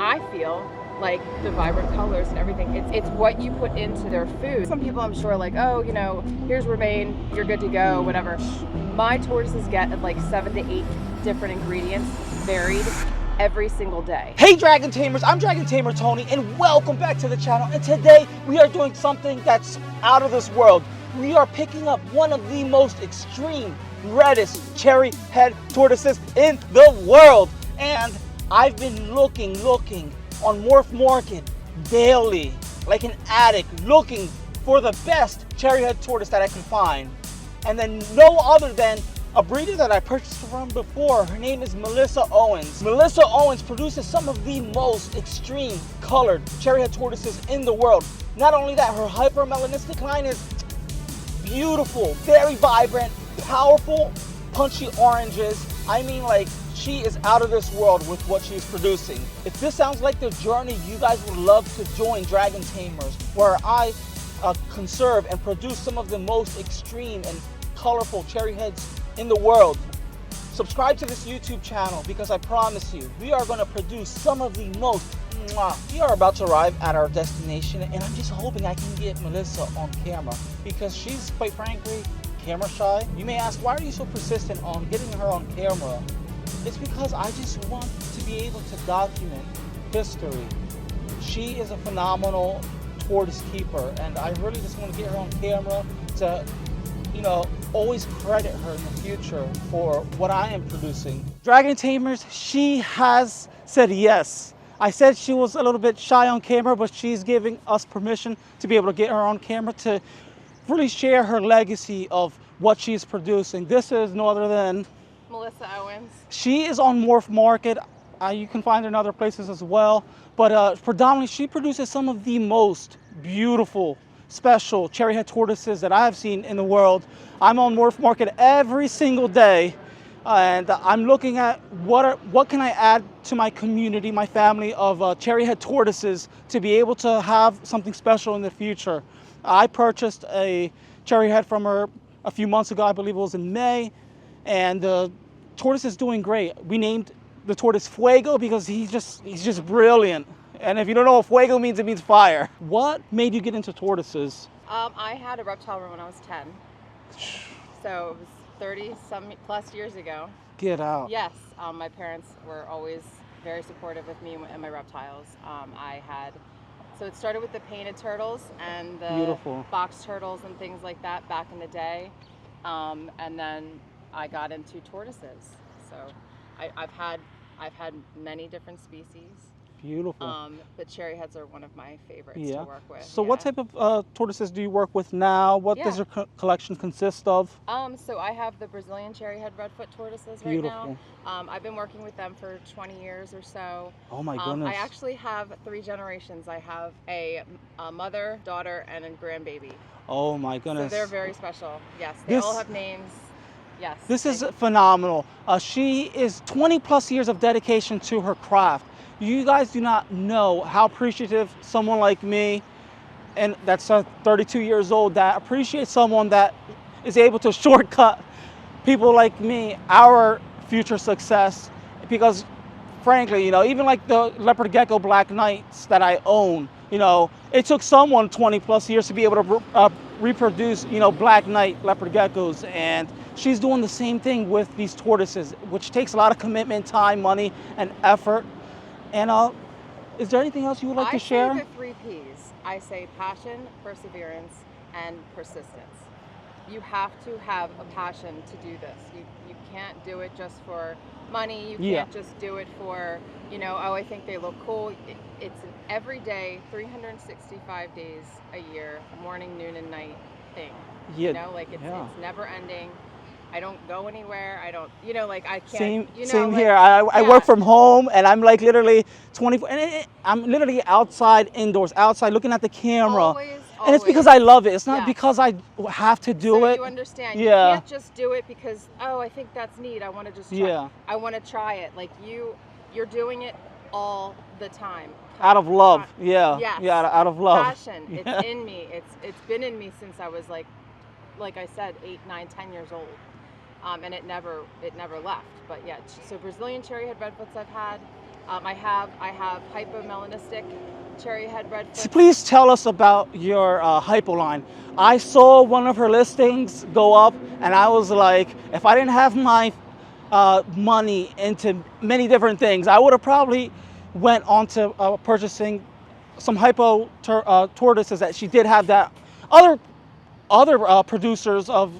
I feel like the vibrant colors and everything, it's what you put into their food. Some people I'm sure are like, oh, you know, here's romaine, you're good to go, whatever. My tortoises get like 7 to 8 different ingredients, varied, every single day. Hey Dragon Tamers, I'm Dragon Tamer Tony, and welcome back to the channel. And today we are doing something that's out of this world. We are picking up one of the most extreme, reddest cherry head tortoises in the world. And I've been looking on Morphmarket daily, like an addict, looking for the best cherry head tortoise that I can find. And then no other than a breeder that I purchased from before. Her name is Melissa Owens. Melissa Owens produces some of the most extreme colored cherry head tortoises in the world. Not only that, her Hypomelanistic line is beautiful, very vibrant, powerful, punchy oranges. I mean, like, she is out of this world with what she's producing. If this sounds like the journey you guys would love to join Dragon Tamers, where I conserve and produce some of the most extreme and colorful cherry heads in the world, subscribe to this YouTube channel, because I promise you, we are going to produce some of the most. We are about to arrive at our destination, and I'm just hoping I can get Melissa on camera, because she's, quite frankly, camera shy. You may ask, why are you so persistent on getting her on camera? It's because I just want to be able to document history. She is a phenomenal tortoise keeper, and I really just want to get her on camera to, you know, always credit her in the future for what I am producing. Dragon Tamers, she has said yes. I said she was a little bit shy on camera, but she's giving us permission to be able to get her on camera to really share her legacy of what she's producing. This is no other than Melissa Owens. She is on Morphmarket. You can find her in other places as well, but predominantly she produces some of the most beautiful, special cherry head tortoises that I have seen in the world. I'm on Morphmarket every single day, and I'm looking at what can I add to my community, my family of cherry head tortoises, to be able to have something special in the future. I purchased a cherry head from her a few months ago. I believe it was in May, and the tortoise is doing great. We named the tortoise Fuego because he's just brilliant. And if you don't know what fuego means, it means fire. What made you get into tortoises? I had a reptile room when I was 10. So it was 30-some plus years ago. Get out. Yes, my parents were always very supportive of me and my reptiles. So it started with the painted turtles and the Beautiful. box turtles and things like that back in the day. And then I got into tortoises. So I've had many different species. Beautiful. But cherry heads are one of my favorites to work with. So what type of tortoises do you work with now? What does your collection consist of? So I have the Brazilian cherry head redfoot tortoises right now. I've been working with them for 20 years or so. Oh my goodness. I actually have 3 generations. I have a mother, daughter, and a grandbaby. Oh my goodness. So they're very special. Yes, they all have names. Yes. This is phenomenal. She is 20 plus years of dedication to her craft. You guys do not know how appreciative someone like me, and that's 32 years old, that appreciates someone that is able to shortcut people like me, our future success. Because frankly, you know, even like the leopard gecko black knights that I own, you know, it took someone 20 plus years to be able to reproduce, you know, black knight leopard geckos. And she's doing the same thing with these tortoises, which takes a lot of commitment, time, money, and effort. And is there anything else you would like to share? I say the 3 Ps. I say passion, perseverance, and persistence. You have to have a passion to do this. You can't do it just for money. You can't just do it for, you know, oh, I think they look cool. It's an everyday, 365 days a year, morning, noon, and night thing. You know, like it's never ending. I don't go anywhere. I don't, you know, like I can't. Same here. I work from home, and I'm like literally 24, and I'm literally outside, indoors, outside, looking at the camera. Always. And it's because I love it. It's not because I have to do it. You understand. You can't just do it because, oh, I think that's neat. I want to just try. I want to try it. Like you're doing it all the time. Out of love. Yes. Yeah, out of love. Passion. It's in me. It's been in me since I was like I said, 8, 9, 10 years old. And it never left. But yeah, so Brazilian cherry head redfoots I've had, I have Hypomelanistic cherry head So redfoot. please tell us about your hypo line. I saw one of her listings go up, and I was like, if I didn't have my money into many different things, I would have probably went on to purchasing some hypo tortoises that she did have. That other producers of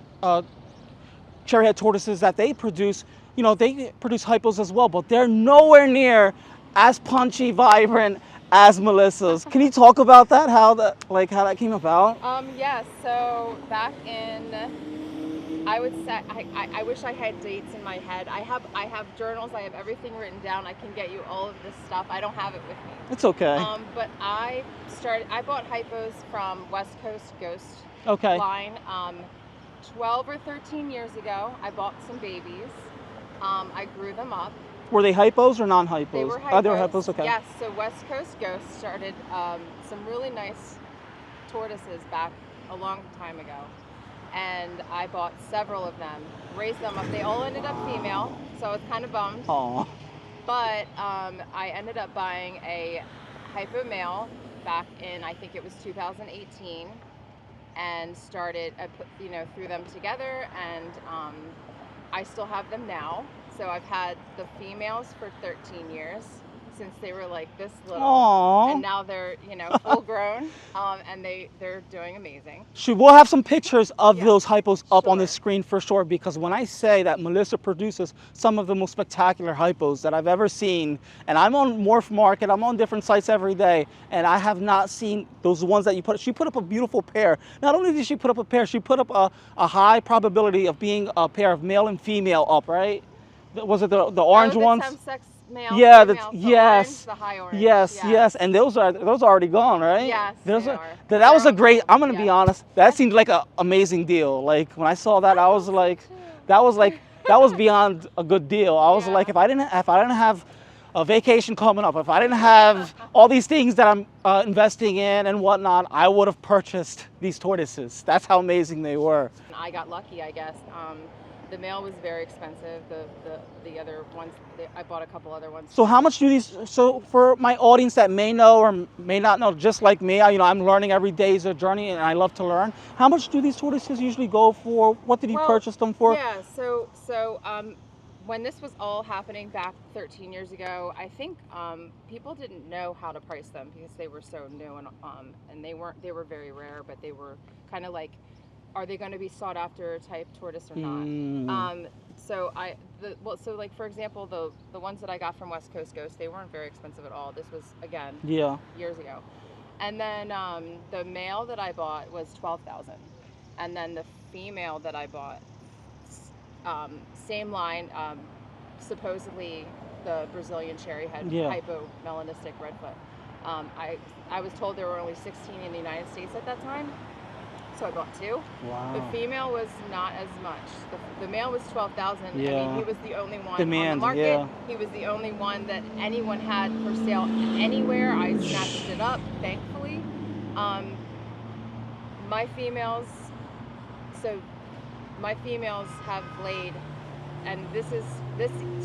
cherry head tortoises that they produce, you know, they produce hypos as well, but they're nowhere near as punchy, vibrant as Melissa's. Can you talk about that? How that came about? Yes. So back in, I would say, I wish I had dates in my head. I have journals. I have everything written down. I can get you all of this stuff. I don't have it with me. It's okay. But I bought hypos from West Coast Ghost Okay. line. 12 or 13 years ago, I bought some babies. I grew them up. Were they hypos or non-hypos? They were hypos. Oh, they were hypos, okay. Yes, so West Coast Ghost started some really nice tortoises back a long time ago. And I bought several of them, raised them up. They all ended up female, so I was kind of bummed. Aw. But I ended up buying a hypo male back in, I think it was 2018. And I threw them together, and I still have them now. So I've had the females for 13 years, since they were like this little. Aww. And now they're, full grown, and they're doing amazing. We'll have some pictures of Yeah. those hypos up on the Sure. screen for sure, because when I say that Melissa produces some of the most spectacular hypos that I've ever seen, and I'm on Morphmarket, I'm on different sites every day, and I have not seen those ones that she put up a beautiful pair. Not only did she put up a pair, she put up a high probability of being a pair of male and female up, right? Was it the orange ones? Temsex male, Yeah, female, yes, orange, the high orange. yes, and those are already gone, right? Yes, Those they are. are. That was a They're great. all- I'm gonna be yeah. honest. That seemed like an amazing deal. Like when I saw that, I was like, that was beyond a good deal. I was Yeah. like, if I didn't have a vacation coming up, if I didn't have all these things that I'm investing in and whatnot, I would have purchased these tortoises. That's how amazing they were. I got lucky, I guess. The male was very expensive. The other ones, I bought a couple other ones. So how much do these? So for my audience that may know or may not know, just like me, I'm learning every day is a journey, and I love to learn. How much do these tortoises usually go for? What did you purchase them for? Yeah. So when this was all happening back 13 years ago, I think people didn't know how to price them because they were so new, and they were very rare, but they were kind of like, are they going to be sought after type tortoise or not? So like for example, the ones that I got from West Coast Ghost, they weren't very expensive at all. This was again years ago, and then the male that I bought was $12,000, and then the female that I bought, same line, supposedly the Brazilian cherry head Hypomelanistic redfoot. I was told there were only 16 in the United States at that time. So I bought two. Wow. The female was not as much. The male was $12,000. Yeah. I mean, he was the only one on the Demand, market. yeah. He was the only one that anyone had for sale anywhere. I snatched it up, thankfully. My females have laid, and this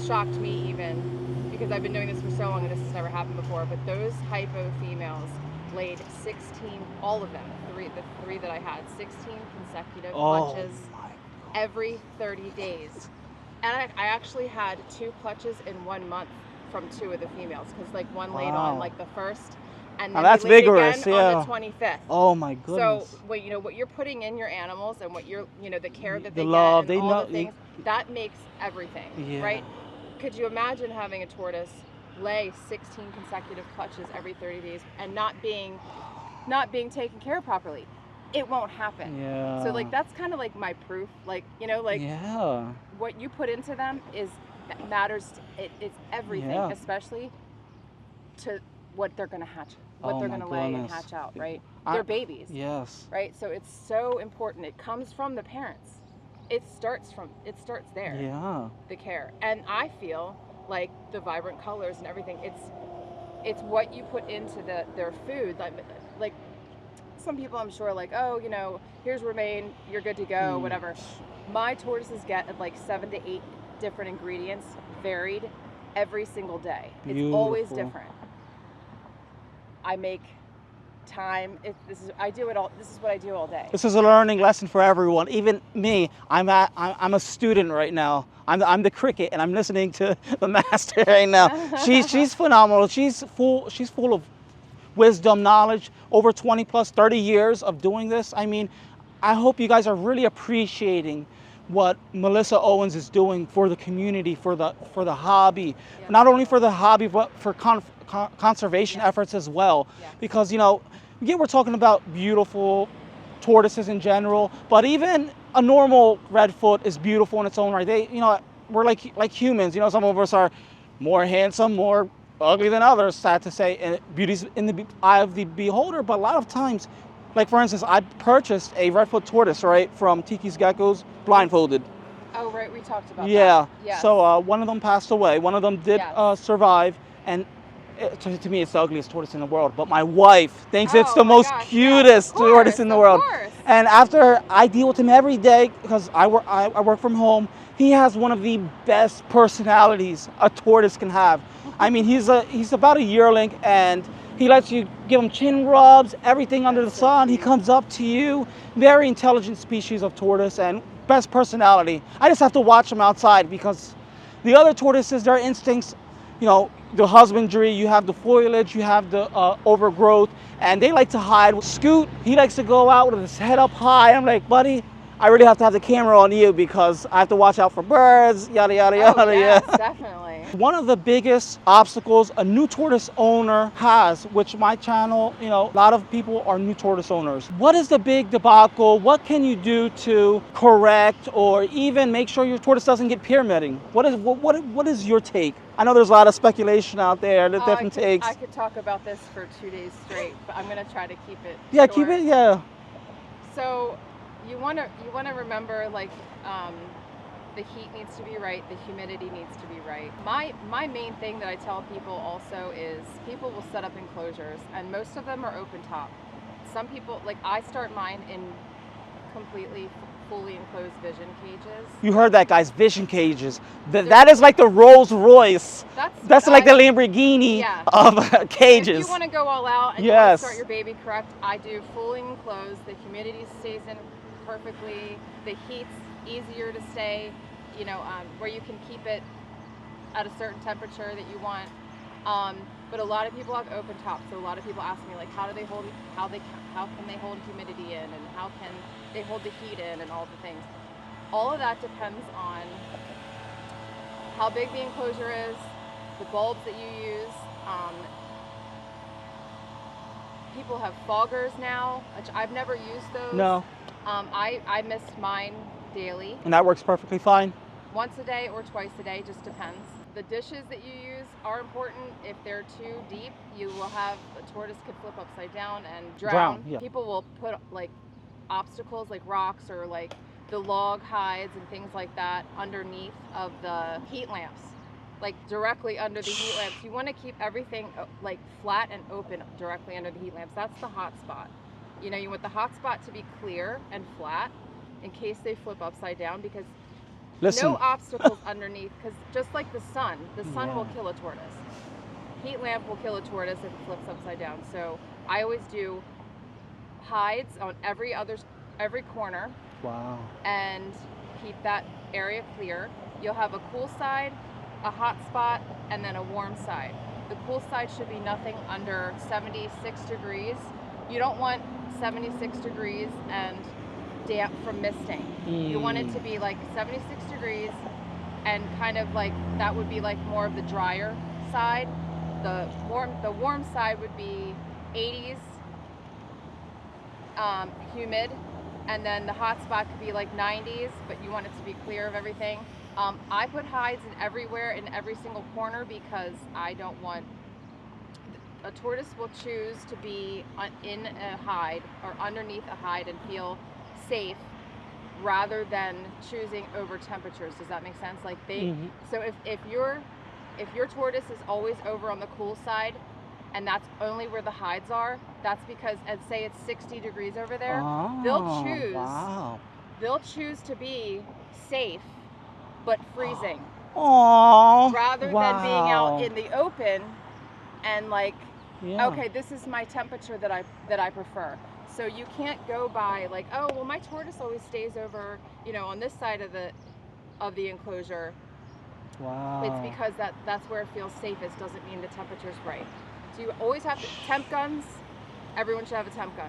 shocked me even because I've been doing this for so long and this has never happened before. But those hypo females laid 16, all of them, the three that I had, 16 consecutive clutches every 30 days. And I actually had 2 clutches in 1 month from 2 of the females, because like one laid on like the 1st, and then that's they laid vigorous, again on the 25th. Oh my goodness. So what you're putting in your animals and what you're, the care that The they love, get and they all know- the things, that makes everything, right? Could you imagine having a tortoise lay 16 consecutive clutches every 30 days and not being taken care of properly? It won't happen. Yeah. So like that's kind of like my proof. Like what you put into them matters. It's everything, especially to what they're gonna hatch, what they're gonna lay and hatch out. Right? They're babies. Yes. Right. So it's so important. It comes from the parents. It starts there. Yeah. The care, and I feel like the vibrant colors and everything. It's what you put into their food. Like some people, I'm sure, like, oh, here's romaine, you're good to go, whatever. My tortoises get like 7 to 8 different ingredients, varied, every single day. Beautiful. It's always different. I make time. I do it all. This is what I do all day. This is a learning lesson for everyone. Even me, I'm a student right now. I'm the cricket, and I'm listening to the master right now. She's phenomenal. She's full of wisdom, knowledge, over 20 plus 30 years of doing this. I mean, I hope you guys are really appreciating what Melissa Owens is doing for the community, for the hobby, Yes. not only for the hobby, but for conservation Yes. efforts as well. Yes. Because, you know, again, we're talking about beautiful tortoises in general, but even a normal redfoot is beautiful in its own right. They, you know, we're like humans. You know, some of us are more handsome, more ugly than others, sad to say, and beauty's in the eye of the beholder. But a lot of times, like for instance, I purchased a redfoot tortoise, right, from Tiki's Geckos, blindfolded. Oh, right, we talked about Yeah. that. Yes. So one of them passed away. One of them did Yes. survive, and to me, it's the ugliest tortoise in the world. But my wife thinks it's Oh the my most gosh, cutest yes, of tortoise course, in the of world. course. And after I deal with him every day, because I work from home, he has one of the best personalities a tortoise can have. I mean, he's about a yearling, and he lets you give him chin rubs, everything under the That's so sun. He cute. comes up to you. Very intelligent species of tortoise and best personality. I just have to watch him outside because the other tortoises, their instincts, you know, the husbandry, you have the foliage, you have the overgrowth, and they like to hide. Scoot, he likes to go out with his head up high. I'm like, buddy, I really have to have the camera on you because I have to watch out for birds, yada, yada, yada. Oh, yes, yeah. definitely. One of the biggest obstacles a new tortoise owner has, which my channel, you know, a lot of people are new tortoise owners. What is the big debacle? What can you do to correct or even make sure your tortoise doesn't get pyramiding? What is your take? I know there's a lot of speculation out there, the different takes. I could talk about this for 2 days straight, but I'm going to try to keep it Yeah, short. keep it, yeah. So you want to remember, like, the heat needs to be right, the humidity needs to be right. My main thing that I tell people also is people will set up enclosures, and most of them are open top. Some people, like, I start mine in completely fully enclosed vision cages. You heard that, guys, vision cages. That is like the Rolls Royce. That's like the Lamborghini Yeah. of cages. If you want to go all out and Yes. you want to start your baby correct, I do fully enclosed. The humidity stays in perfectly. The heat's easier to stay, you know, where you can keep it at a certain temperature that you want. But a lot of people have open top, so a lot of people ask me, like, how can they hold humidity in, and how can they hold the heat in, and all the things. All of that depends on how big the enclosure is, the bulbs that you use. People have foggers now, which I've never used those. No. I mist mine daily. And that works perfectly fine? Once a day or twice a day, just depends. The dishes that you use are important. If they're too deep, you will have a tortoise could flip upside down and drown. Yeah. People will put, like, obstacles like rocks or like the log hides and things like that underneath of the heat lamps, like directly under the heat lamps. You want to keep everything like flat and open directly under the heat lamps. That's the hot spot. You know, you want the hot spot to be clear and flat in case they flip upside down, because Listen. no obstacles underneath, because just like the sun Yeah. will kill a tortoise. Heat lamp will kill a tortoise if it flips upside down. So I always do hides on every corner Wow. and keep that area clear. You'll have a cool side, a hot spot, and then a warm side. The cool side should be nothing under 76 degrees. You don't want 76 degrees and damp from misting. You want it to be like 76 degrees and kind of like, that would be like more of the drier side. The warm side would be 80s, humid, and then the hot spot could be like 90s, but you want it to be clear of everything. I put hides in everywhere, in every single corner, because I don't want, a tortoise will choose to be in a hide or underneath a hide and feel safe rather than choosing over temperatures. Does that make sense? Like so if your tortoise is always over on the cool side and that's only where the hides are, that's because, and say it's 60 degrees over there, they'll choose to be safe but freezing. Aww. Rather than being out in the open and like, okay, this is my temperature that I prefer. So you can't go by like, oh, well, my tortoise always stays over, you know, on this side of the enclosure. Wow. It's because that's where it feels safest. Doesn't mean the temperature's right. So you always have to, temp guns. Everyone should have a temp gun.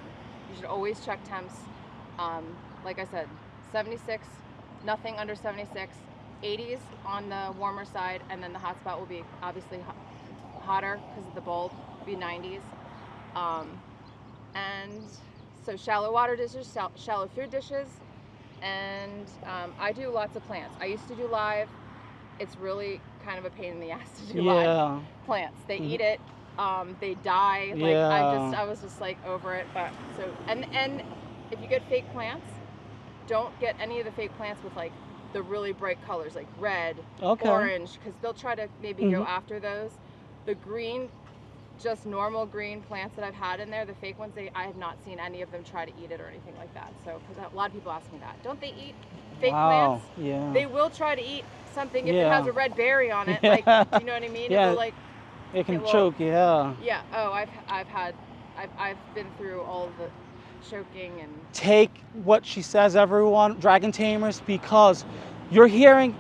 You should always check temps. Like I said, 76, nothing under 76. 80s on the warmer side, and then the hot spot will be obviously hotter because of the bulb. Be 90s. And so shallow water dishes, shallow food dishes, and I do lots of plants. I used to do live. It's really kind of a pain in the ass to do live plants. They eat it. They die. Like I was just like over it. But so and if you get fake plants, don't get any of the fake plants with like the really bright colors like red, orange, because they'll try to maybe go after those. The green, just normal green plants that I've had in there, the fake ones, I have not seen any of them try to eat it or anything like that. So, because a lot of people ask me that. Don't they eat fake plants? Yeah. They will try to eat something if it has a red berry on it. Like, do you know what I mean? Yeah. It will, like, it can choke, Yeah. Oh, I've been through all of the choking and... Take what she says, everyone, Dragon Tamers, because you're hearing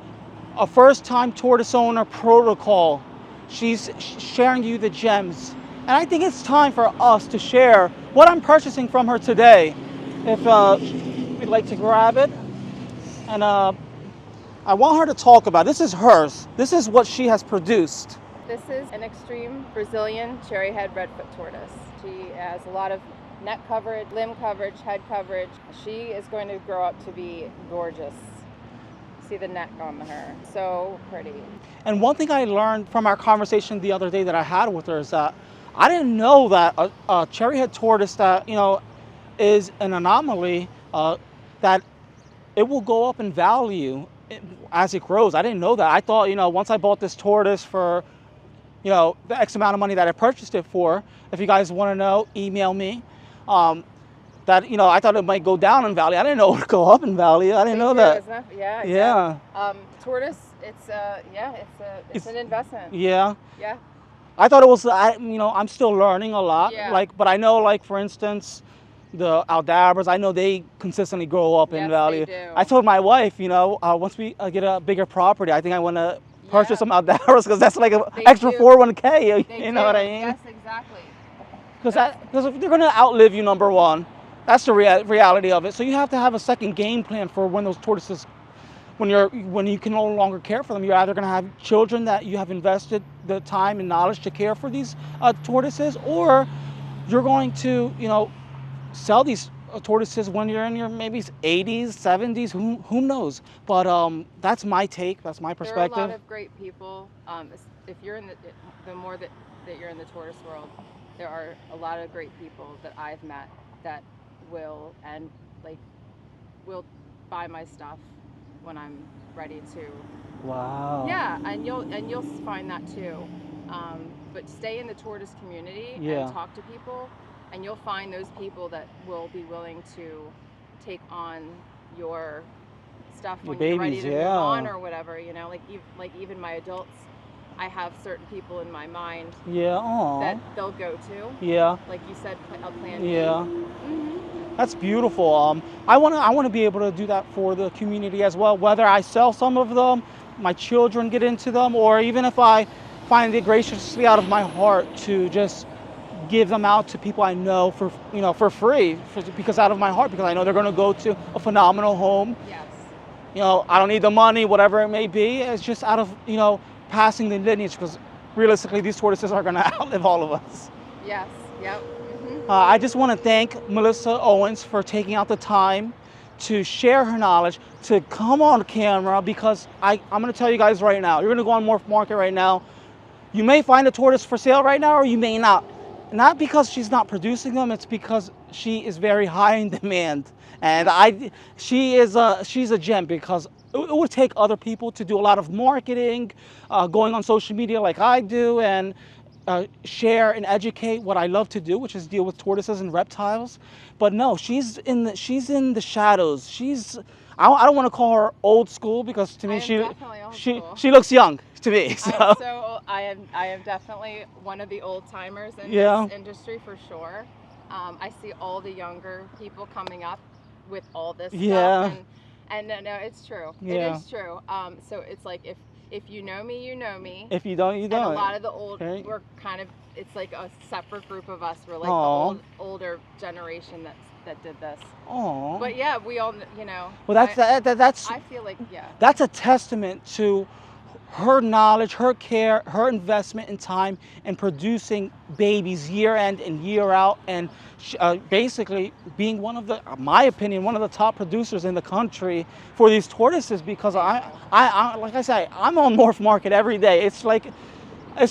a first-time tortoise owner protocol. She's sharing you the gems. And I think it's time for us to share what I'm purchasing from her today. If we'd like to grab it. And I want her to talk about it. This is hers. This is what she has produced. This is an extreme Brazilian cherry-head redfoot tortoise. She has a lot of neck coverage, limb coverage, head coverage. She is going to grow up to be gorgeous. See the neck on her, so pretty. And one thing I learned from our conversation the other day that I had with her is that I didn't know that a cherry-head tortoise that, you know, is an anomaly, that it will go up in value as it grows. I didn't know that. I thought, you know, once I bought this tortoise for, you know, the X amount of money that I purchased it for, if you guys want to know, email me. That, you know, I thought it might go down in value. I didn't know it would go up in value. I didn't know that. Yeah. Tortoise, it's an investment. Yeah. Yeah. I thought it was, you know, I'm still learning a lot. Yeah. Like, but I know, like, for instance, the aldabras, I know they consistently grow up in value. They do. I told my wife, you know, once we get a bigger property, I think I want to purchase some aldabras because that's like an extra 401k. You know what I mean? Yes, exactly. Because they're going to outlive you, number one. That's the reality of it. So you have to have a second game plan for when those tortoises, when you can no longer care for them. You're either going to have children that you have invested the time and knowledge to care for these tortoises, or you're going to, you know, sell these tortoises when you're in your maybe 80s, 70s. Who knows? But that's my take. That's my perspective. There are a lot of great people. If you're in the more that you're in the tortoise world, there are a lot of great people that I've met that will buy my stuff when I'm ready to. Wow. Yeah, and you'll find that too. But stay in the tortoise community and talk to people, and you'll find those people that will be willing to take on your stuff when you're ready to move on or whatever. You know, like even my adults, I have certain people in my mind that they'll go to. Yeah. Like you said, a plan B. Yeah. That's beautiful. I want to be able to do that for the community as well. Whether I sell some of them, my children get into them, or even if I find it graciously out of my heart to just give them out to people I know for free, because out of my heart, because I know they're going to go to a phenomenal home. Yes. You know, I don't need the money, whatever it may be. It's just out of, you know, passing the lineage, because realistically these tortoises are going to outlive all of us. Yes. Yep. I just want to thank Melissa Owens for taking out the time to share her knowledge, to come on camera, because I'm going to tell you guys right now, you're going to go on Morphmarket right now. You may find a tortoise for sale right now, or you may not. Not because she's not producing them, it's because she is very high in demand. And she's a gem, because it would take other people to do a lot of marketing, going on social media like I do, and share and educate what I love to do, which is deal with tortoises and reptiles. But no, she's in the shadows. I don't want to call her old school because to me I am definitely old school. she looks young to me. So. I am definitely one of the old timers in Yeah. this industry for sure. I see all the younger people coming up with all this Yeah. stuff, and no, it's true. Yeah. It is true. So it's like if you know me, you know me. If you don't, you don't. And a lot of the old, Okay. we're kind of, it's like a separate group of us. We're like Aw. the older generation that did this. Aw. But yeah, we all, you know. Well, that's I feel like, yeah. that's a testament to her knowledge, her care, her investment in time in producing babies year in and year out, and basically being one of the, my opinion, one of the top producers in the country for these tortoises. Because I like I say, I'm on Morphmarket every day. It's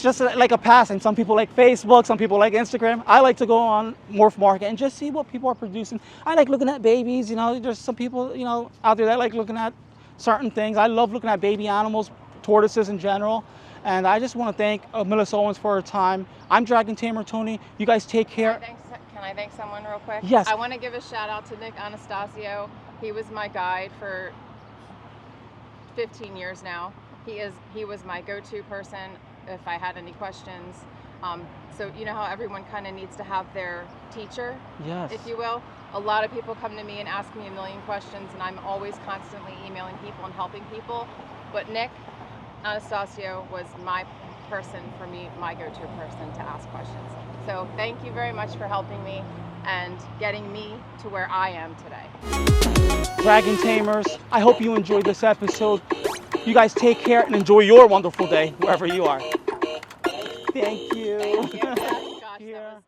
just like a passion. Some people like Facebook, some people like Instagram. I like to go on Morphmarket and just see what people are producing. I like looking at babies. You know, there's some people, you know, out there that like looking at certain things. I love looking at baby animals, tortoises in general. And I just want to thank Melissa Owens for her time. I'm Dragon Tamer Tony. You guys take care. Can I thank someone real quick? Yes. I want to give a shout out to Nick Anastasio. He was my guide for 15 years now. He was my go-to person if I had any questions. So you know how everyone kind of needs to have their teacher, Yes. if you will. A lot of people come to me and ask me a million questions, and I'm always constantly emailing people and helping people. But Nick Anastasio was my person for me, my go-to person to ask questions. So thank you very much for helping me and getting me to where I am today. Dragon Tamers, I hope you enjoyed this episode. You guys take care and enjoy your wonderful day wherever you are. Thank you. Thank you. Gosh, that was